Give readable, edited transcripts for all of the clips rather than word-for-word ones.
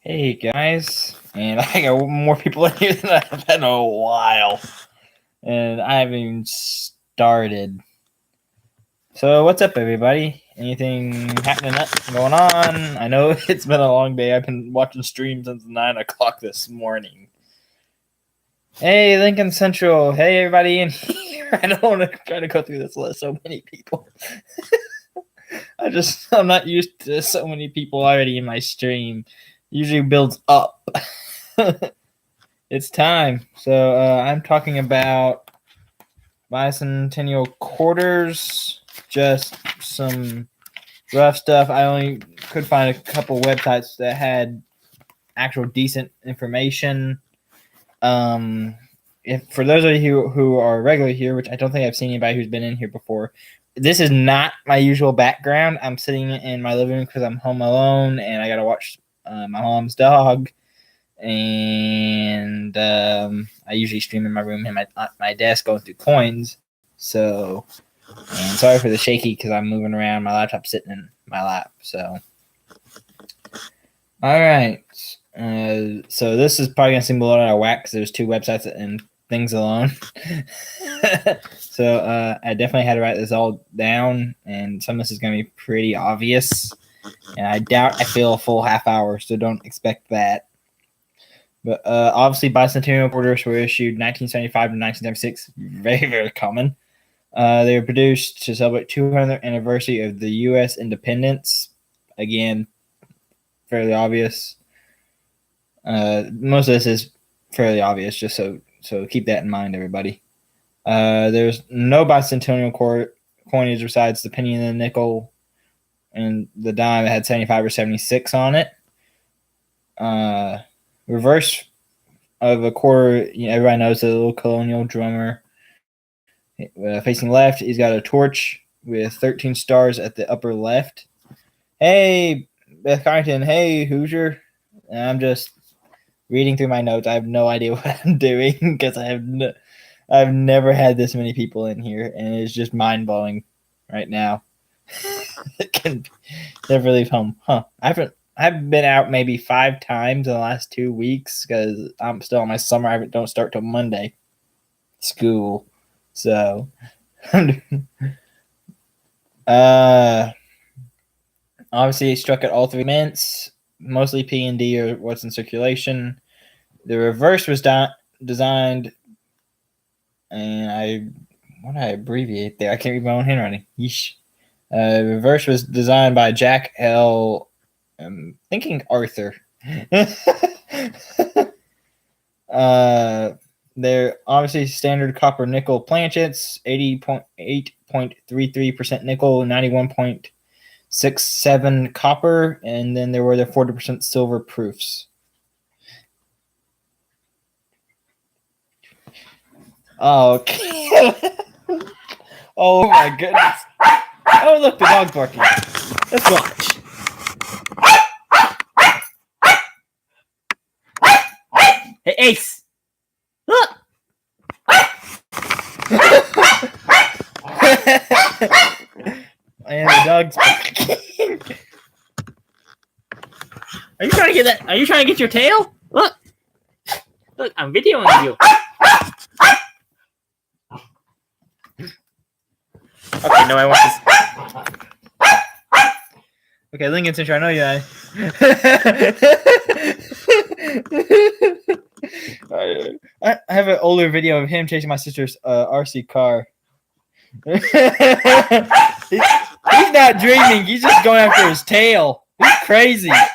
Hey guys, and I got more people in here than I've had in a while, and I haven't even started. So what's up, everybody? Anything happening going on? I know it's been a long day. I've been watching streams since 9 o'clock this morning. Hey, Lincoln Central. Hey, everybody in here. I don't want to try to go through this list. So many people. I'm not used to so many people already in my stream. Usually builds up. It's time. So I'm talking about Bicentennial quarters, just some rough stuff. I only could find a couple websites that had actual decent information. If for those of you who are regular here, which I don't think I've seen anybody who's been in here before, this is not my usual background. I'm sitting in my living room because I'm home alone and I gotta watch my mom's dog, and I usually stream in my room and my desk going through coins. So, and sorry for the shaky because I'm moving around. My laptop's sitting in my lap. So, all right. So this is probably gonna seem a little out of whack because there's two websites and things alone. So I definitely had to write this all down, and some of this is gonna be pretty obvious. And I doubt I fill a full half hour, so don't expect that. But obviously, bicentennial quarters were issued 1975 to 1976. Very, very common. They were produced to celebrate 200th anniversary of the U.S. independence. Again, fairly obvious. Most of this is fairly obvious, just so keep that in mind, everybody. There's no bicentennial coinage besides the penny and the nickel and the dime that had 75 or 76 on it. Reverse of a quarter, everybody knows the little colonial drummer. Facing left, he's got a torch with 13 stars at the upper left. Hey, Beth Carrington. Hey, Hoosier. I'm just reading through my notes. I have no idea what I'm doing because I've never had this many people in here, and it's just mind-blowing right now. Can never leave home. I've been out maybe 5 times in the last 2 weeks because I'm still on my summer. I don't start till Monday. School. So, obviously it struck at all 3 mints, mostly P and D or what's in circulation. The reverse was designed, and what did I abbreviate there? I can't read my own handwriting. Yeesh. Reverse was designed by Jack L. I'm thinking Arthur. They're obviously standard copper nickel planchets, 80.8.33% nickel, 91.67 copper, and then there were the 40% silver proofs. Okay. Oh my goodness. Oh, look, the dog's barking. Let's watch. Hey, Ace! Look! And the dog's barking. Are you trying to get that? Are you trying to get your tail? Look! Look, I'm videoing you. Okay, no, I want this. Okay, Lincoln Central, I know you. I have an older video of him chasing my sister's RC car. He's not dreaming. He's just going after his tail. He's crazy. I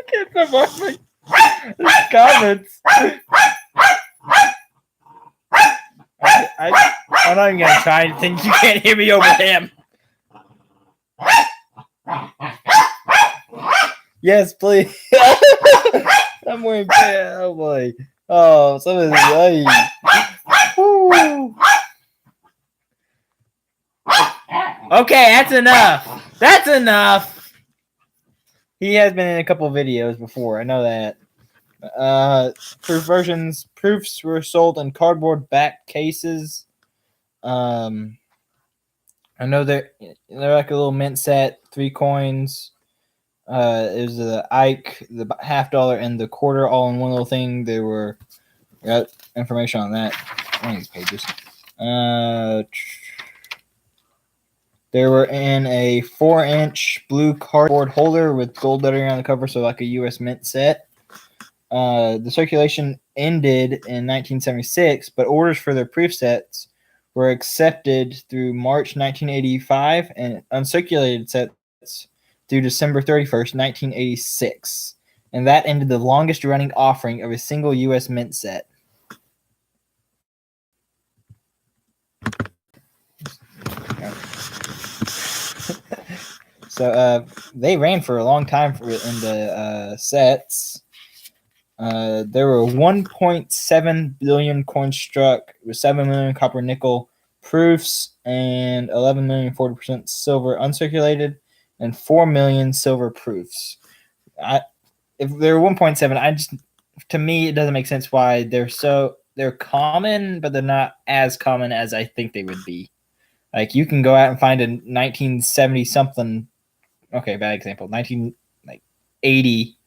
can't stop watching his comments. I'm not even gonna try to think you can't hear me over him. Yes, please. I'm wearing pants. Oh boy. Oh, some of this. Okay, that's enough. That's enough. He has been in a couple of videos before. I know that. Proof versions. Proofs were sold in cardboard back cases. I know they're like a little mint set, 3 coins. It was the Ike, the $50, and the quarter all in one little thing. They were got information on that. One of these pages. They were in a 4-inch blue cardboard holder with gold lettering on the cover, so like a U.S. Mint set. The circulation ended in 1976, but orders for their proof sets were accepted through March 1985 and uncirculated sets through December 31st, 1986. And that ended the longest running offering of a single U.S. Mint set. So they ran for a long time in the sets. There were 1.7 billion coins struck with 7 million copper nickel proofs and 11 million 40% silver uncirculated and 4 million silver proofs. If they're 1.7, to me it doesn't make sense why they're common, but they're not as common as I think they would be. Like you can go out and find a 1970 something. Okay, bad example. 1980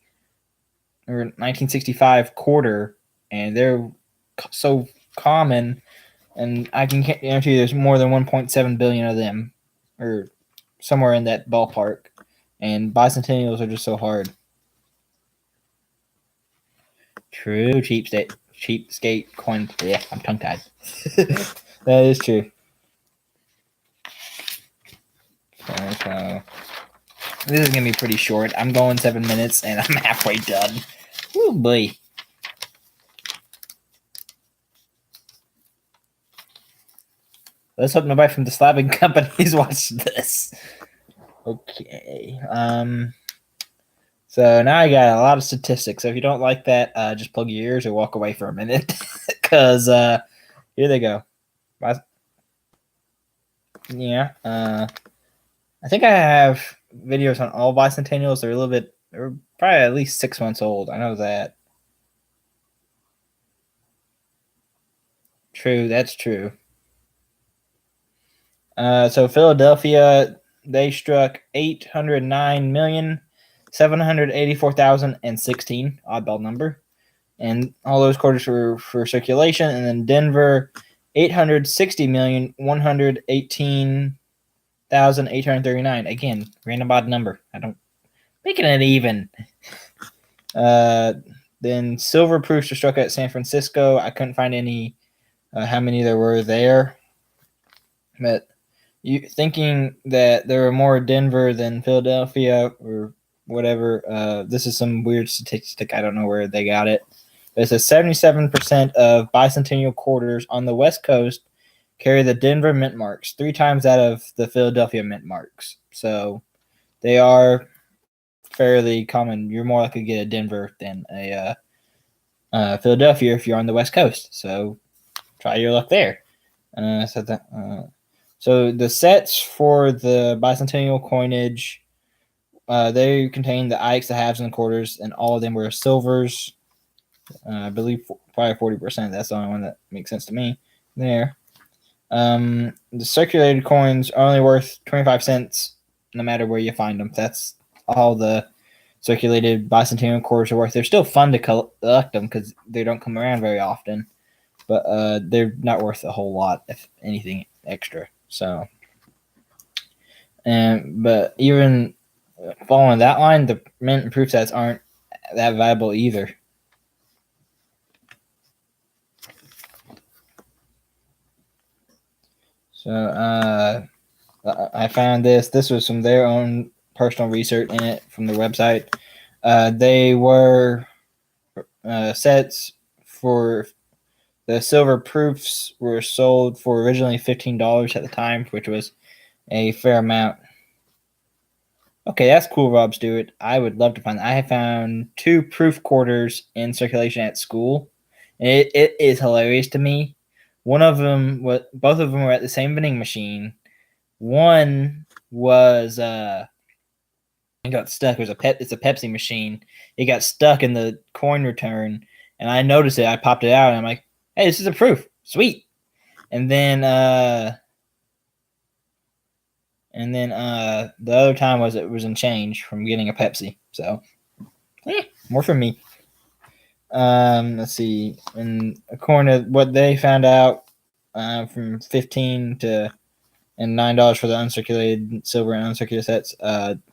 or 1965 quarter, and they're so common, and I can guarantee you there's more than 1.7 billion of them, or somewhere in that ballpark. And bicentennials are just so hard. True, cheapskate coin. Yeah, I'm tongue tied. That is true. So, this is gonna be pretty short. I'm going 7 minutes, and I'm halfway done. Oh boy. Let's hope nobody from the slabbing companies watched this. Okay. So now I got a lot of statistics. So if you don't like that, just plug your ears or walk away for a minute. Because here they go. Yeah. I think I have videos on all bicentennials. They're probably at least 6 months old. I know that. True, that's true. So Philadelphia, they struck 809,784,016, oddball number, and all those quarters were for circulation. And then Denver, 860,118,839. Again, random odd number. I don't making it even. Then silver proofs were struck at San Francisco. I couldn't find any how many there were there, but you thinking that there were more Denver than Philadelphia or whatever. This is some weird statistic. I don't know where they got it. But it says 77% of bicentennial quarters on the West Coast carry the Denver mint marks, 3 times that of the Philadelphia mint marks. So they are fairly common. You're more likely to get a Denver than a Philadelphia if you're on the West Coast. So try your luck there. So the sets for the bicentennial coinage, they contain the Ikes, the halves, and the quarters, and all of them were silvers. I believe probably 40%. That's the only one that makes sense to me there. The circulated coins are only worth 25 cents no matter where you find them. That's all the circulated bicentennial quarters are worth. They're still fun to collect them because they don't come around very often, but they're not worth a whole lot, if anything extra. So, but even following that line, the mint and proof sets aren't that valuable either. So I found this. This was from their own personal research in it from the website. They were sets for the silver proofs were sold for originally $15 at the time, which was a fair amount. Okay, that's cool, Rob Stewart. I would love to find that. I have found 2 proof quarters in circulation at school. And it is hilarious to me. Both of them were at the same vending machine. One was It got stuck. It's a Pepsi machine. It got stuck in the coin return, and I noticed it. I popped it out, and I'm like, "Hey, this is a proof. Sweet." And then the other time was it was in change from getting a Pepsi. So more from me. Let's see. And according to what they found out, from 15 to and $9 for the uncirculated silver and uncirculated sets.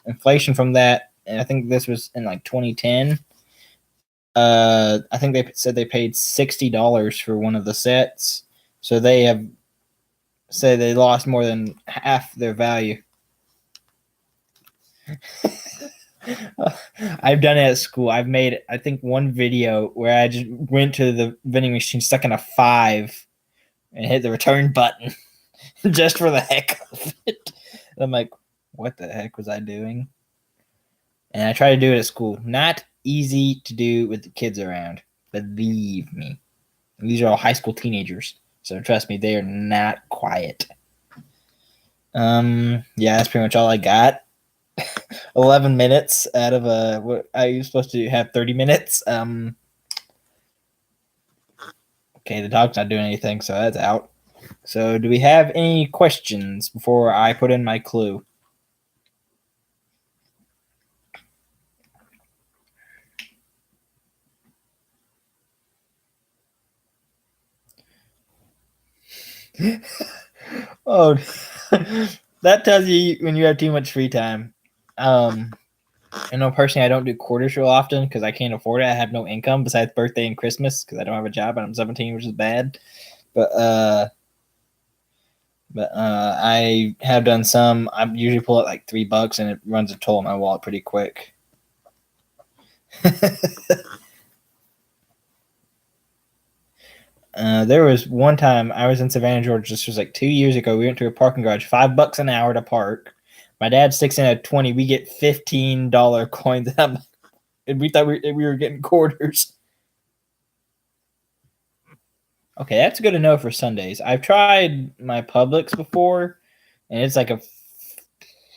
Inflation from that, and I think this was in like 2010. I think they said they paid $60 for one of the sets, so they have said they lost more than half their value. I've done it at school. I've made, I think, one video where I just went to the vending machine, stuck in a 5, and hit the return button just for the heck of it. I'm like, what the heck was I doing? And I try to do it at school. Not easy to do with the kids around. Believe me. These are all high school teenagers. So trust me, they are not quiet. Yeah, that's pretty much all I got. 11 minutes out of what I was supposed to have 30 minutes. Okay, the dog's not doing anything, so that's out. So do we have any questions before I put in my clue? Oh, that tells you when you have too much free time. I know personally I don't do quarters real often because I can't afford it. I have no income besides birthday and Christmas because I don't have a job and I'm 17, which is bad. But I have done some. I usually pull out like $3 and it runs a toll in my wallet pretty quick. There was one time I was in Savannah, Georgia. This was like 2 years ago. We went to a parking garage, $5 an hour to park. My dad sticks in at 20. We get $15 coins, and we thought we were getting quarters. Okay, that's good to know for Sundays. I've tried my Publix before, and it's like I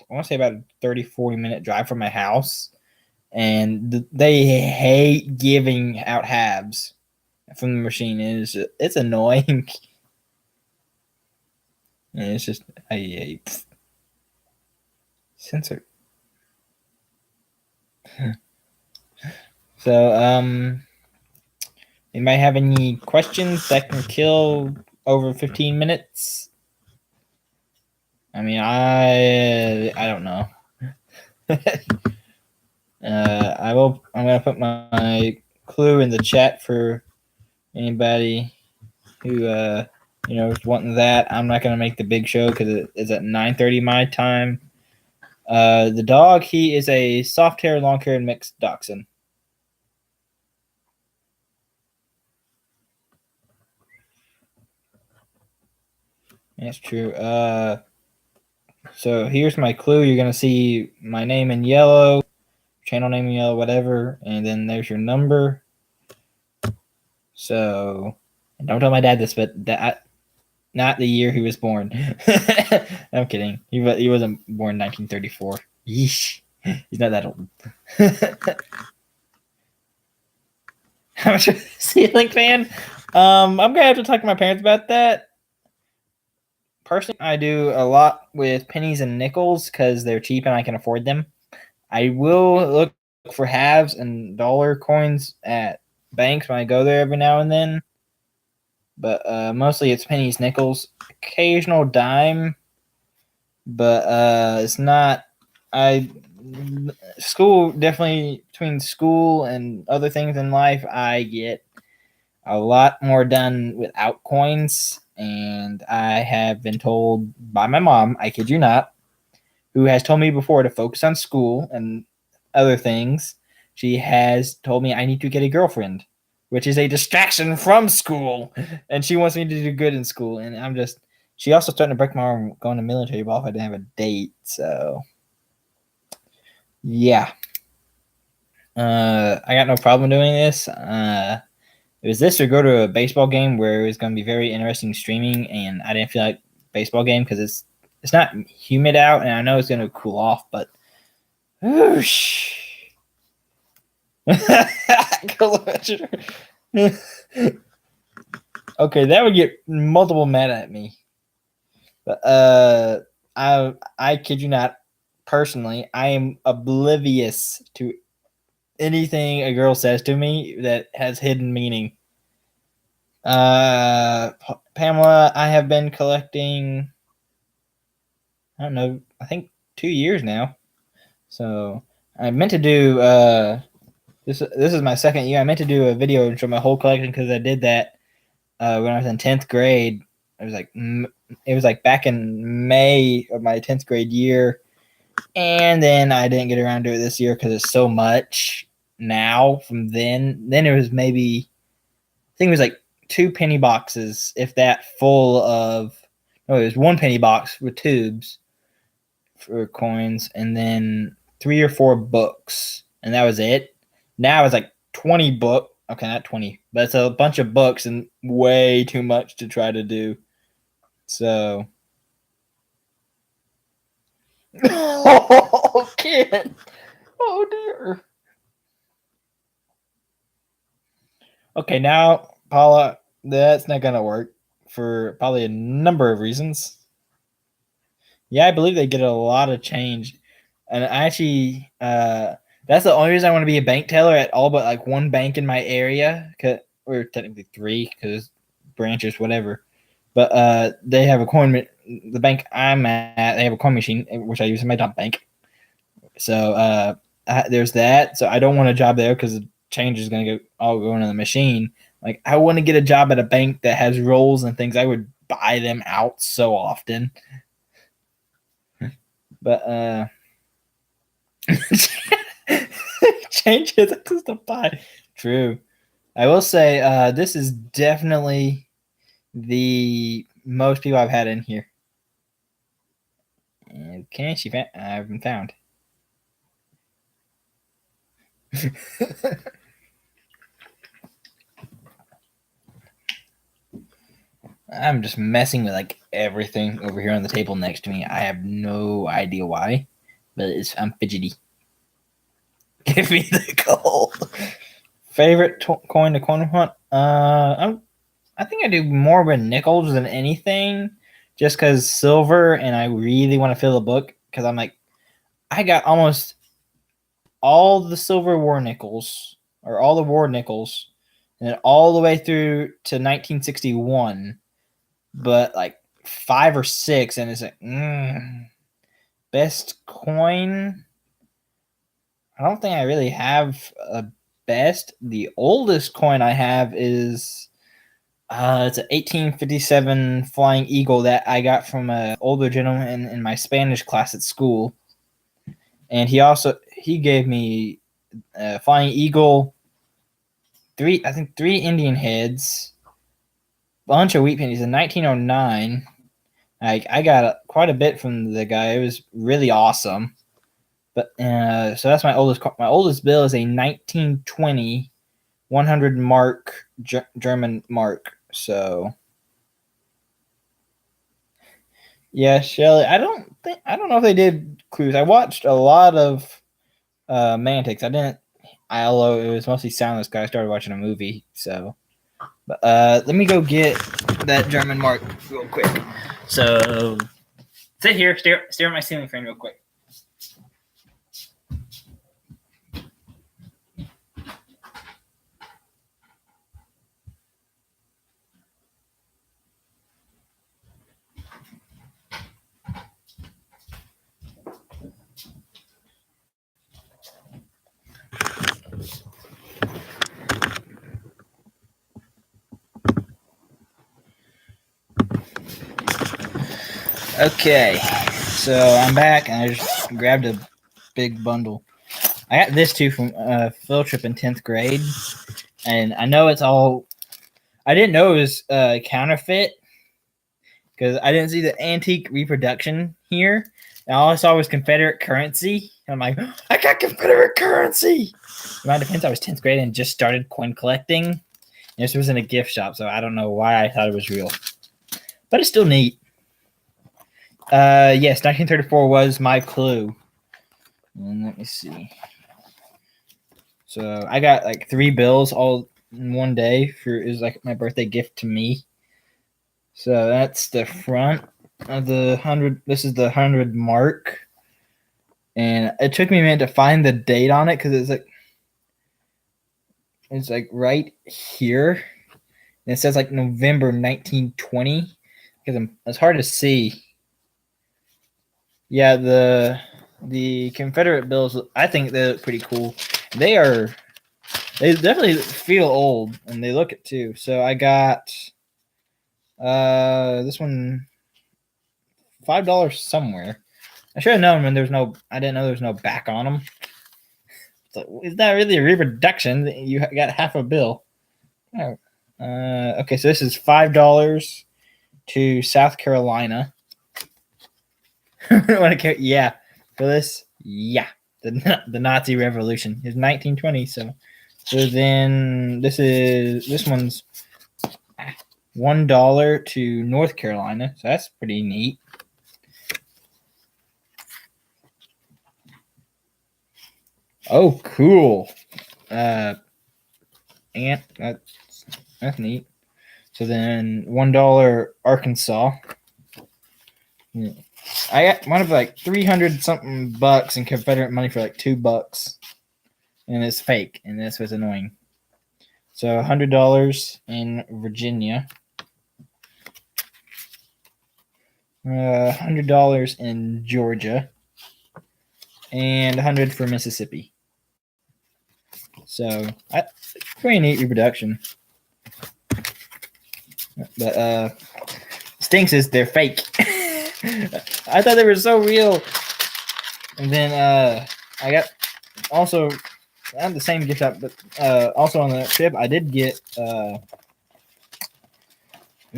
want to say about a 30, 40-minute drive from my house, and they hate giving out halves from the machine. It's annoying. And it's just I hate censor. So you might have any questions that can kill over 15 minutes? I mean, I don't know. I'm gonna put my clue in the chat for anybody who is wanting that. I'm not gonna make the big show because it is at 9:30 my time. The dog, he is a soft hair, long hair mixed dachshund. That's true. So here's my clue. You're gonna see my name in yellow, channel name in yellow, whatever, and then there's your number. So don't tell my dad this, but not the year he was born. I'm kidding. He wasn't born in 1934. Yeesh. He's not that old. How much of a ceiling fan? I'm gonna have to talk to my parents about that. Personally, I do a lot with pennies and nickels because they're cheap and I can afford them. I will look for halves and dollar coins at banks when I go there every now and then. But mostly it's pennies, nickels, occasional dime. But it's not. School, definitely between school and other things in life, I get a lot more done without coins. And I have been told by my mom, I kid you not, who has told me before to focus on school and other things. She has told me I need to get a girlfriend, which is a distraction from school. And she wants me to do good in school. And I'm just, she also starting to break my arm going to military ball if I didn't have a date. So, yeah. I got no problem doing this. It was this or go to a baseball game where it was going to be very interesting streaming, and I didn't feel like baseball game because it's not humid out, and I know it's going to cool off, but Whoosh. Okay, that would get multiple mad at me. But I kid you not. Personally, I am oblivious to anything a girl says to me that has hidden meaning. Pamela, I have been collecting. I don't know. I think 2 years now. So I meant to do this. This is my second year. I meant to do a video and show my whole collection because I did that when I was in 10th grade. It was like back in May of my 10th grade year, and then I didn't get around to it this year because it's so much now from then. Then it was maybe, I think it was like 2 penny boxes, if that, full of. No, it was 1 penny box with tubes for coins, and then 3 or 4 books, and that was it. Now it's like 20 book. Okay, not 20, but it's a bunch of books and way too much to try to do. So, oh, kid, oh dear. Okay, now Paula, that's not gonna work for probably a number of reasons. Yeah, I believe they get a lot of change, and I actually, that's the only reason I want to be a bank teller at all but like one bank in my area, or technically 3 because branches, whatever. But they have a coin. The bank I'm at, they have a coin machine, which I use in my dump bank. So there's that. So I don't want a job there because the change is going to go into the machine. Like I want to get a job at a bank that has rolls and things. I would buy them out so often. But change is just a buy. True. I will say this is definitely the most people I've had in here. Okay, I haven't found. I'm just messing with like everything over here on the table next to me. I have no idea why, but I'm fidgety. Give me the gold. Favorite coin to coin hunt? I think I do more with nickels than anything, just because silver, and I really want to fill the book because I'm like, I got almost all the silver war nickels, or all the war nickels, and then all the way through to 1961, but like 5 or 6, and it's like, best coin. I don't think I really have a best. The oldest coin I have is it's an 1857 Flying Eagle that I got from an older gentleman in my Spanish class at school, and he gave me a Flying Eagle, 3 Indian heads, bunch of wheat pennies in 1909. I got quite a bit from the guy. It was really awesome. But so that's my oldest. My oldest bill is a 1920 100 mark German mark. So yeah, Shelly. I don't know if they did clues. I watched a lot of Mantics. I didn't. Although it was mostly soundless because I started watching a movie. So, but let me go get that German mark real quick. So sit here, stare at my ceiling fan real quick. Okay, so I'm back and I just grabbed a big bundle. I got this too from field trip in 10th grade, and I know it's all. I didn't know it was counterfeit because I didn't see the antique reproduction here. And all I saw was Confederate currency. And I'm like, I got Confederate currency. In my defense, I was 10th grade and just started coin collecting. And this was in a gift shop, so I don't know why I thought it was real, but it's still neat. Yes, 1934 was my clue. And let me see. So I got like 3 bills all in one day for is like my birthday gift to me. So that's the front of the 100. This is the 100 mark, and it took me a minute to find the date on it because it's like right here, and it says like November 1920 because it's hard to see. Yeah, the Confederate bills, I think they look pretty cool. They definitely feel old and they look it too. So I got this one $5 somewhere. I should have known when I didn't know there's no back on them. So it's not really a reproduction. You got half a bill. Oh. Okay, so this is $5 to South Carolina. Yeah, for this, yeah, the Nazi Revolution is 1920. So then this one's $1 to North Carolina. So that's pretty neat. Oh, cool. And that's neat. So then $1 Arkansas. Yeah. I got one of like 300 something bucks in Confederate money for like $2, and it's fake, and this was annoying. So $100 in Virginia, $100 in Georgia, and 100 for Mississippi. So pretty neat reproduction. But stinks is they're fake. I thought they were so real. And then I got also not the same gift shop, but also on the trip I did get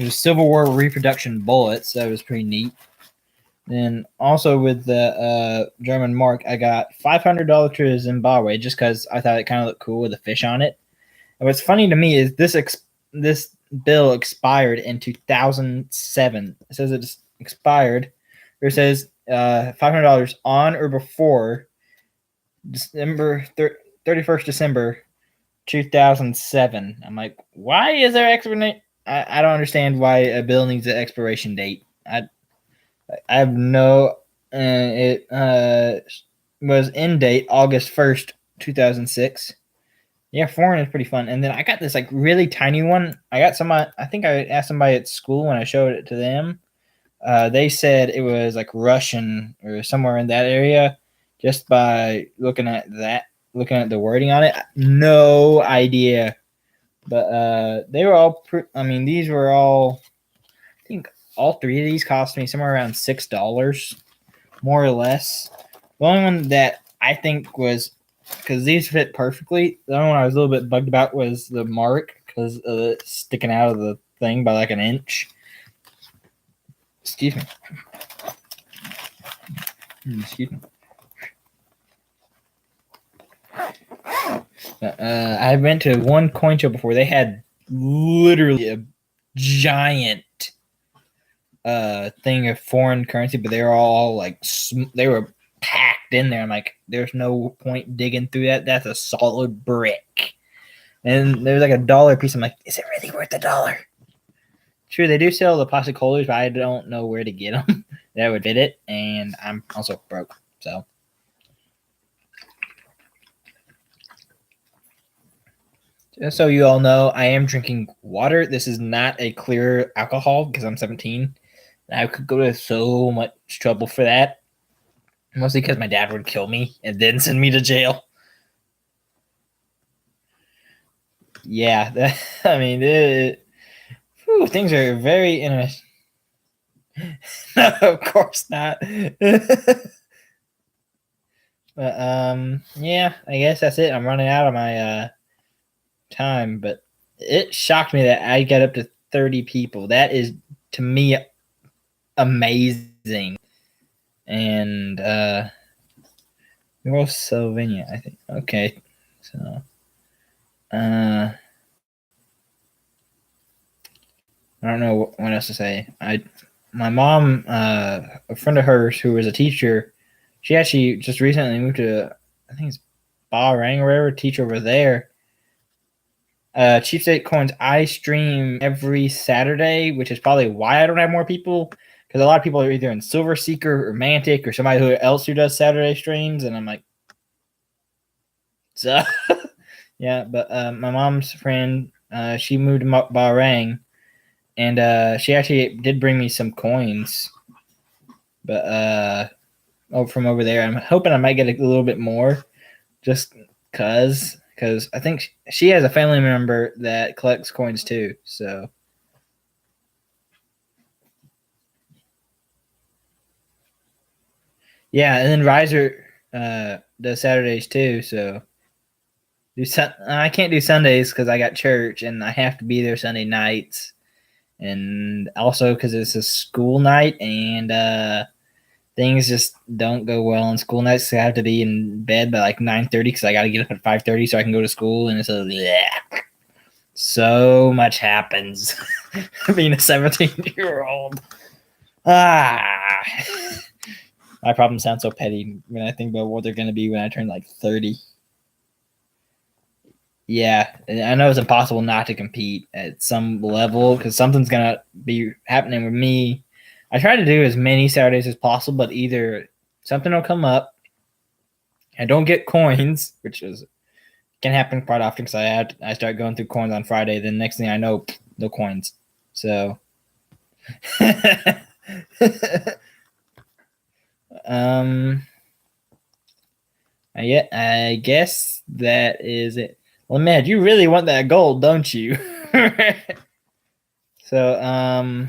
Civil War reproduction bullets. That was pretty neat. Then also with the German mark, I got $500 to Zimbabwe just because I thought it kind of looked cool with a fish on it. And what's funny to me is this bill expired in 2007. It says it's expired. Or it says $500 on or before December 31st December 2007. I'm like, why is there expiration? I don't understand why a bill needs an expiration date. I have no. It was in date August 1st, 2006. Yeah, foreign is pretty fun. And then I got this like really tiny one. I think I asked somebody at school when I showed it to them. They said it was like Russian or somewhere in that area, just by looking at the wording on it. No idea. But they were all. These were all. I think all 3 of these cost me somewhere around $6, more or less. The only one that I think was, because these fit perfectly, the only one I was a little bit bugged about was the mark because of it sticking out of the thing by like an inch. Excuse me. Excuse me. I went to one coin show before. They had literally a giant thing of foreign currency, but they were all like they were packed in there. I'm like, there's no point digging through that. That's a solid brick. And there's like $1 piece. I'm like, is it really worth $1? Sure, they do sell the plastic holders, but I don't know where to get them that would fit it, and I'm also broke. So, just so you all know, I am drinking water. This is not a clear alcohol because I'm 17. I could go to so much trouble for that. Mostly because my dad would kill me and then send me to jail. Yeah, things are very interesting. No, of course not. But yeah, I guess that's it. I'm running out of my time, but it shocked me that I got up to 30 people. That is, to me, amazing. And North Slovenia, I think. Okay, so I don't know what else to say. My mom, a friend of hers who was a teacher, She actually just recently moved to, I think it's Bahrain or whatever, teach over there. Cheap State Coins, I stream every Saturday, which is probably why I don't have more people, because a lot of people are either in Silver Seeker or Mantic or somebody else who does Saturday streams, and I'm like, so yeah. But my mom's friend, she moved to Bahrain, and she actually did bring me some coins, but from over there, I'm hoping I might get a little bit more, just because I think she has a family member that collects coins too. So yeah, and then Riser does Saturdays too. So I can't do Sundays because I got church and I have to be there Sunday nights, and also because it's a school night and things just don't go well on school nights. So I have to be in bed by like 9:30 because I got to get up at 5:30 so I can go to school, and it's so much happens being a 17-year-old. Ah, my problems sound so petty when I think about what they're going to be when I turn like 30. Yeah, I know it's impossible not to compete at some level because something's going to be happening with me. I try to do as many Saturdays as possible, but either something will come up, I don't get coins, which can happen quite often because I start going through coins on Friday. Then next thing I know, no coins. So yeah, I guess that is it. Well, man, you really want that gold, don't you? So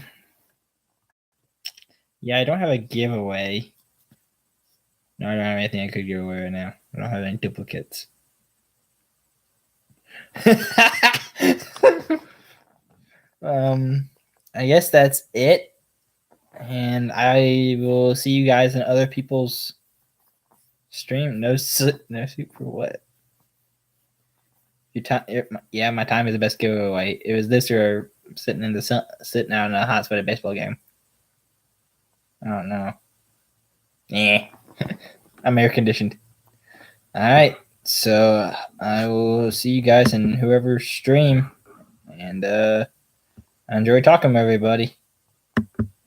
yeah, I don't have a giveaway. No, I don't have anything I could give away right now. I don't have any duplicates. I guess that's it. And I will see you guys in other people's stream. No soup for what? Your time, yeah, my time is the best giveaway. It was this or sitting in the sun, sitting out in a hot sweaty baseball game. I don't know. Yeah, I'm air conditioned. All right, so I will see you guys in whoever's stream, and I enjoy talking to everybody.